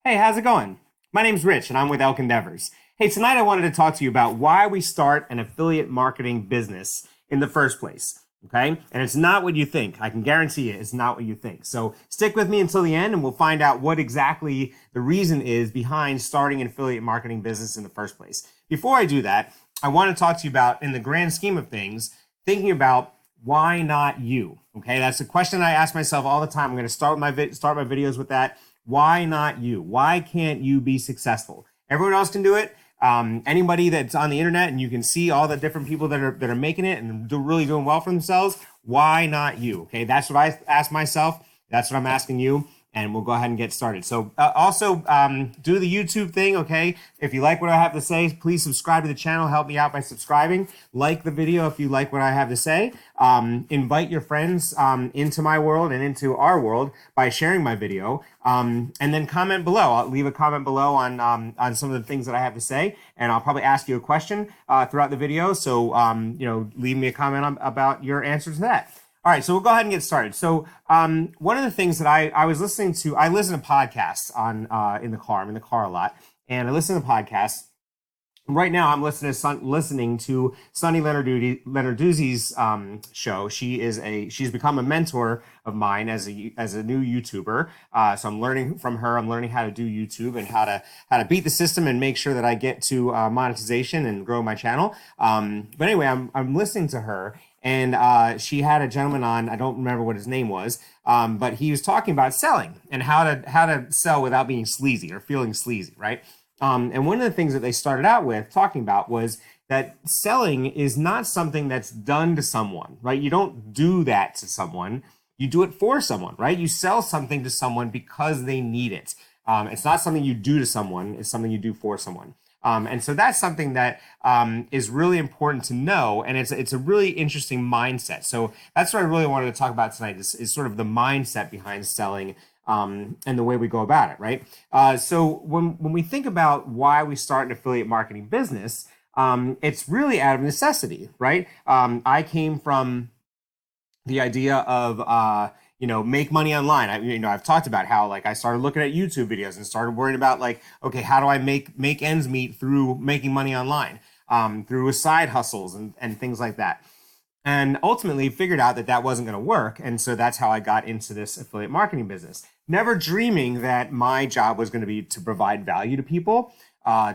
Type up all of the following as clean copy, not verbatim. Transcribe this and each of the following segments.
Hey, how's it going? My name's Rich and I'm with Elk Endeavors. Hey, tonight I wanted to talk to you about why we start an affiliate marketing business in the first place. Okay? And it's not what you think. I can guarantee you it's not what you think. So stick with me until the end and we'll find out what exactly the reason is behind starting an affiliate marketing business in the first place. Before I do that, I want to talk to you about, in the grand scheme of things, thinking about why not you? Okay, that's a question I ask myself all the time. I'm going to start my videos with that. Why not you? Why can't you be successful? Everyone else can do it. Anybody that's on the internet and you can see all the different people that are making it and really doing well for themselves. Why not you? Okay, that's what I ask myself. That's what I'm asking you. And we'll go ahead and get started. So also do the YouTube thing, okay? If you like what I have to say, please subscribe to the channel. Help me out by subscribing. Like the video if you like what I have to say. Invite your friends into my world and into our world by sharing my video. And then comment below. I'll leave a comment below on some of the things that I have to say. And I'll probably ask you a question throughout the video. So, leave me a comment about your answer to that. All right, so we'll go ahead and get started. So one of the things that I was listening to, I listen to podcasts in the car. I'm in the car a lot, and I listen to podcasts. Right now, I'm listening to Sunny Lenarduzzi's show. She's become a mentor of mine as a new YouTuber. So I'm learning from her. I'm learning how to do YouTube and how to beat the system and make sure that I get to monetization and grow my channel. But anyway, I'm listening to her. And she had a gentleman on, I don't remember what his name was, but he was talking about selling and how to sell without being sleazy or feeling sleazy, right? And one of the things that they started out with talking about was that selling is not something that's done to someone, right? You don't do that to someone. You do it for someone, right? You sell something to someone because they need it. It's not something you do to someone. It's something you do for someone. And so that's something that is really important to know, and it's a really interesting mindset. So that's what I really wanted to talk about tonight is sort of the mindset behind selling and the way we go about it, right? So when we think about why we start an affiliate marketing business, it's really out of necessity, right? I came from the idea of make money online. I've talked about how I started looking at YouTube videos and started worrying about okay, how do I make ends meet through making money online, through side hustles and things like that. And ultimately figured out that wasn't going to work. And so that's how I got into this affiliate marketing business. Never dreaming that my job was going to be to provide value to people,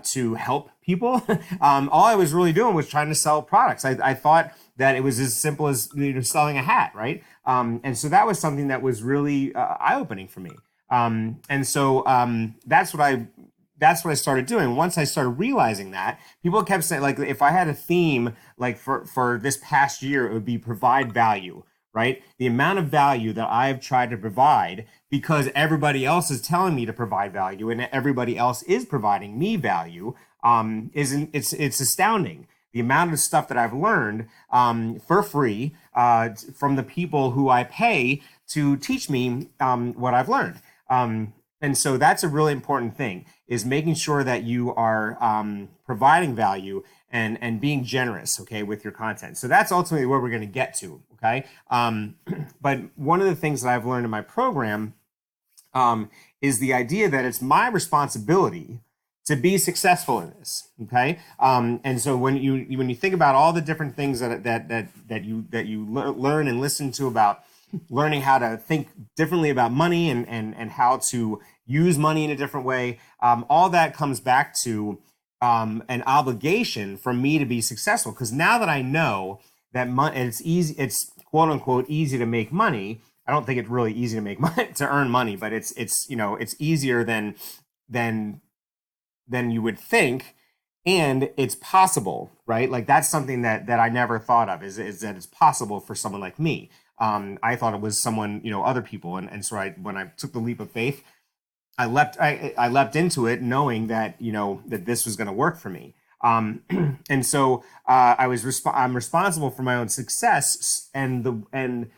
to help people. All I was really doing was trying to sell products. I thought that it was as simple as selling a hat, right? And so that was something that was really eye-opening for me. And so that's what I started doing. Once I started realizing that, people kept saying, if I had a theme, for this past year, it would be provide value, right? The amount of value that I've tried to provide because everybody else is telling me to provide value and everybody else is providing me value it's astounding. The amount of stuff that I've learned for free from the people who I pay to teach me what I've learned. And so that's a really important thing, is making sure that you are providing value and being generous, okay, with your content. So that's ultimately where we're going to get to, okay? But one of the things that I've learned in my program is the idea that it's my responsibility to be successful in this, okay? And so when you think about all the different things that you learn and listen to about learning how to think differently about money and how to use money in a different way, all that comes back to an obligation for me to be successful. Because now that I know that it's quote unquote easy to make money. I don't think it's really easy to make money, to earn money, but it's easier than you would think, and it's possible, right? That's something that I never thought of is that it's possible for someone like me. I thought it was someone, other people, and so when I took the leap of faith, I leapt into it knowing that that this was going to work for me. And so I'm responsible for my own success and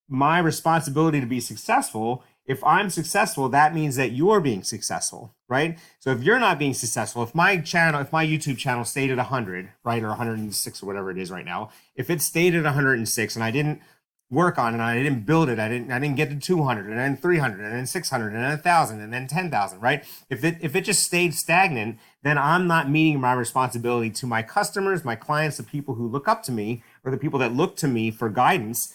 my responsibility to be successful. If I'm successful, that means that you're being successful, right? So if you're not being successful, if my YouTube channel stayed at 100, right, or 106 or whatever it is right now, if it stayed at 106 and I didn't work on, and I didn't build it. I didn't get to 200, and then 300, and then 600, and then 1,000, and then 10,000, right? If it just stayed stagnant, then I'm not meeting my responsibility to my customers, my clients, the people who look up to me, or the people that look to me for guidance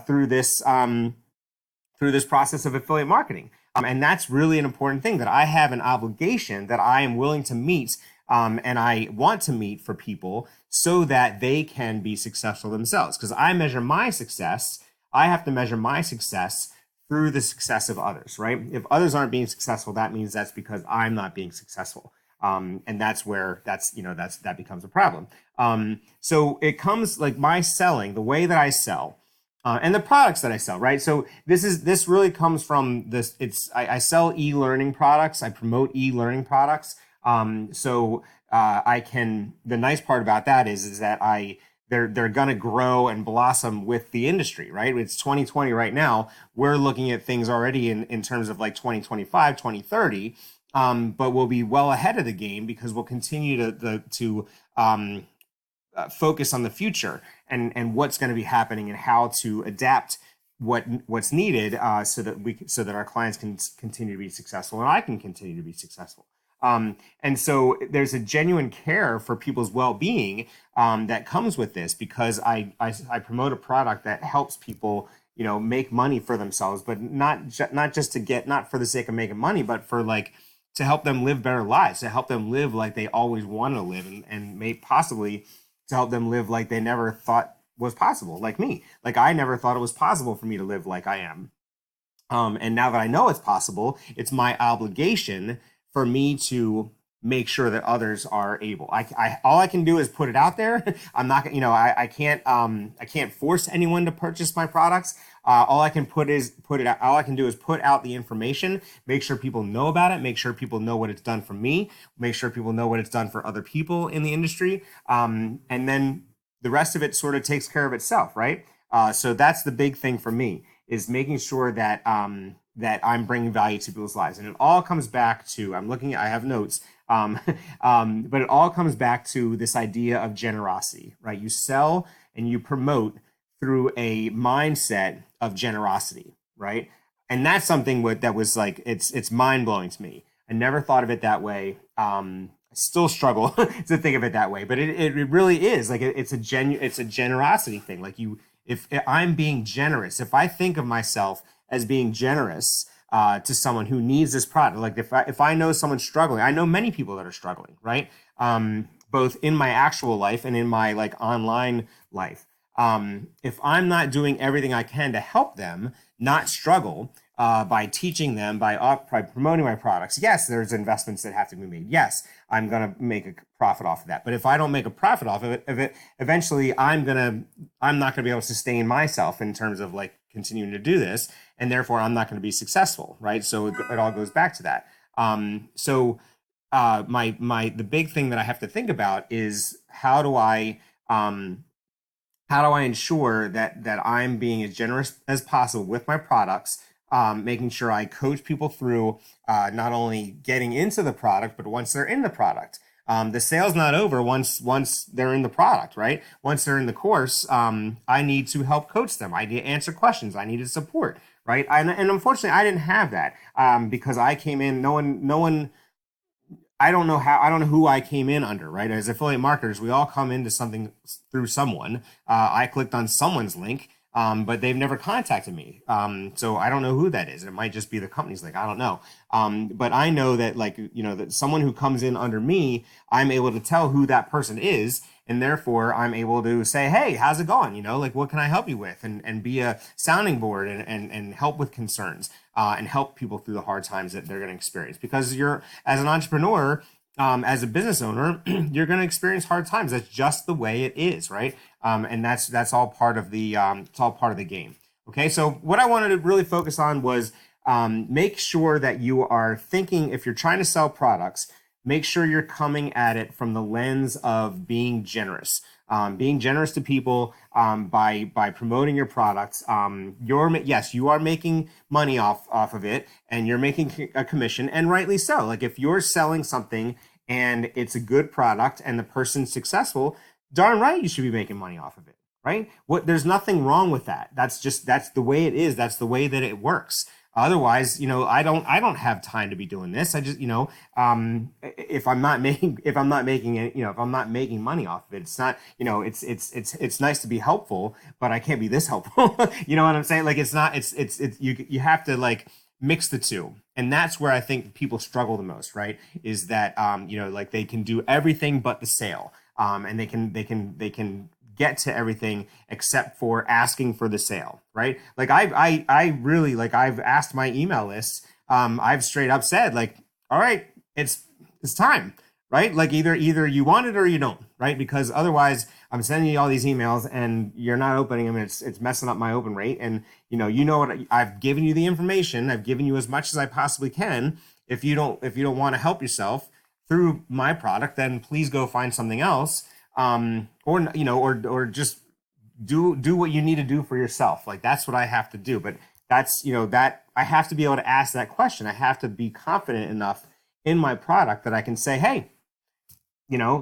through this process of affiliate marketing. And that's really an important thing, that I have an obligation that I am willing to meet, and I want to meet for people so that they can be successful themselves. Because I measure my success, I have to measure my success through the success of others, right? If others aren't being successful, that means that's because I'm not being successful. And that's where that becomes a problem. So it comes like my selling, the way that I sell, and the products that I sell, right? So this really comes from this. I sell e-learning products. I promote e-learning products. I can. The nice part about that is that they're gonna grow and blossom with the industry, right? It's 2020 right now. We're looking at things already in terms of like 2025, 2030. But we'll be well ahead of the game because we'll continue to focus on the future and what's going to be happening and how to adapt what's needed, so that our clients can continue to be successful and I can continue to be successful. And so there's a genuine care for people's well-being that comes with this, because I promote a product that helps people, make money for themselves, but not just not for the sake of making money, but for like to help them live better lives, to help them live like they always wanted to live, and may possibly to help them live like they never thought was possible, like me. Like I never thought it was possible for me to live like I am. And now that I know it's possible, it's my obligation for me to make sure that others are able. All I can do is put it out there. I'm not, I can't force anyone to purchase my products. All I can put it out. All I can do is put out the information, make sure people know about it, make sure people know what it's done for me, make sure people know what it's done for other people in the industry. And then the rest of it sort of takes care of itself, right? So that's the big thing for me, is making sure that that I'm bringing value to people's lives. And it all comes back to, I have notes, but it all comes back to this idea of generosity, right? You sell and you promote through a mindset of generosity, right? And that's something that was like, it's mind blowing to me. I never thought of it that way. I still struggle to think of it that way, but it really is like, it's a generosity thing. Like if I'm being generous, if I think of myself as being generous to someone who needs this product, like if I know someone's struggling, I know many people that are struggling, right? Both in my actual life and in my like online life. If I'm not doing everything I can to help them not struggle, by teaching them, by promoting my products, yes, there's investments that have to be made. Yes, I'm going to make a profit off of that. But if I don't make a profit off of it, eventually I'm not going to be able to sustain myself in terms of like continuing to do this, and therefore I'm not going to be successful, right? So it all goes back to that. The big thing that I have to think about is how do I ensure that I'm being as generous as possible with my products, making sure I coach people through not only getting into the product, but once they're in the product. The sale's not over once they're in the product, right? Once they're in the course, I need to help coach them. I need to answer questions. I needed support, right? And unfortunately, I didn't have that because I came in. No one. I don't know who I came in under, right? As affiliate marketers, we all come into something through someone. I clicked on someone's link, but they've never contacted me. So I don't know who that is. It might just be the company's link. I don't know. But I know that that someone who comes in under me, I'm able to tell who that person is. And therefore I'm able to say, hey, how's it going? What can I help you with? And be a sounding board and help with concerns, and help people through the hard times that they're going to experience. Because as an entrepreneur, as a business owner, you're going to experience hard times. That's just the way it is, right? And that's all part of the it's all part of the game. Okay, so what I wanted to really focus on was make sure that you are thinking, if you're trying to sell products, make sure you're coming at it from the lens of being generous. Being generous to people by promoting your products. Yes, you are making money off of it, and you're making a commission, and rightly so. Like if you're selling something and it's a good product and the person's successful, darn right you should be making money off of it. right? There's nothing wrong with that. That's the way it is. That's the way that it works. Otherwise, I don't have time to be doing this. I just, if I'm not making, if I'm not making money off of it, it's not, it's nice to be helpful, but I can't be this helpful. You know what I'm saying? Like, it's not, it's you have to like mix the two. And that's where I think people struggle the most, right? Is that, like they can do everything but the sale. And they can get to everything except for asking for the sale, right? Like I really, like, I've asked my email list. I've straight up said, like, all right, it's time, right? Like, either you want it or you don't, right? Because otherwise I'm sending you all these emails and you're not opening them, and it's messing up my open rate. And what, I've given you the information. I've given you as much as I possibly can. If you don't want to help yourself through my product, then please go find something else. Or just do what you need to do for yourself. Like, that's what I have to do. But that's, that I have to be able to ask that question. I have to be confident enough in my product that I can say, hey,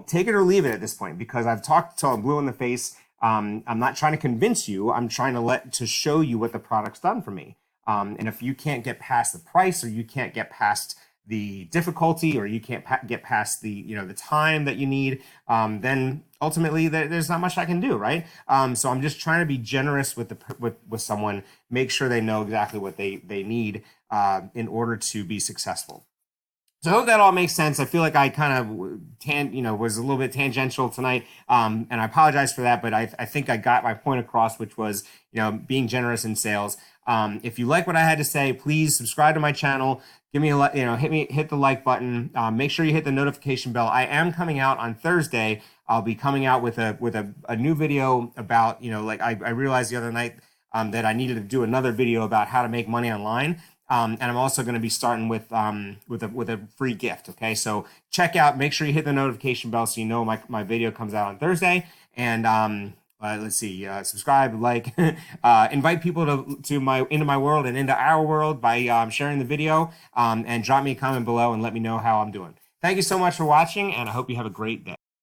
take it or leave it at this point, because I've talked till I'm blue in the face. I'm not trying to convince you. I'm trying to show you what the product's done for me. And if you can't get past the price, or you can't get past the difficulty, or you can't get past the the time that you need, then ultimately there's not much I can do, right? So I'm just trying to be generous with someone, make sure they know exactly what they need in order to be successful. So I hope that all makes sense. I feel like I kind of was a little bit tangential tonight, and I apologize for that. But I think I got my point across, which was being generous in sales. If you like what I had to say, please subscribe to my channel. Give me hit the like button. Make sure you hit the notification bell. I am coming out on Thursday. I'll be coming out with a new video about like I realized the other night that I needed to do another video about how to make money online. And I'm also going to be starting with a free gift. Okay, so make sure you hit the notification bell so you know my video comes out on Thursday. And let's see, subscribe, like, invite people into my world and into our world by sharing the video, and drop me a comment below and let me know how I'm doing. Thank you so much for watching, and I hope you have a great day.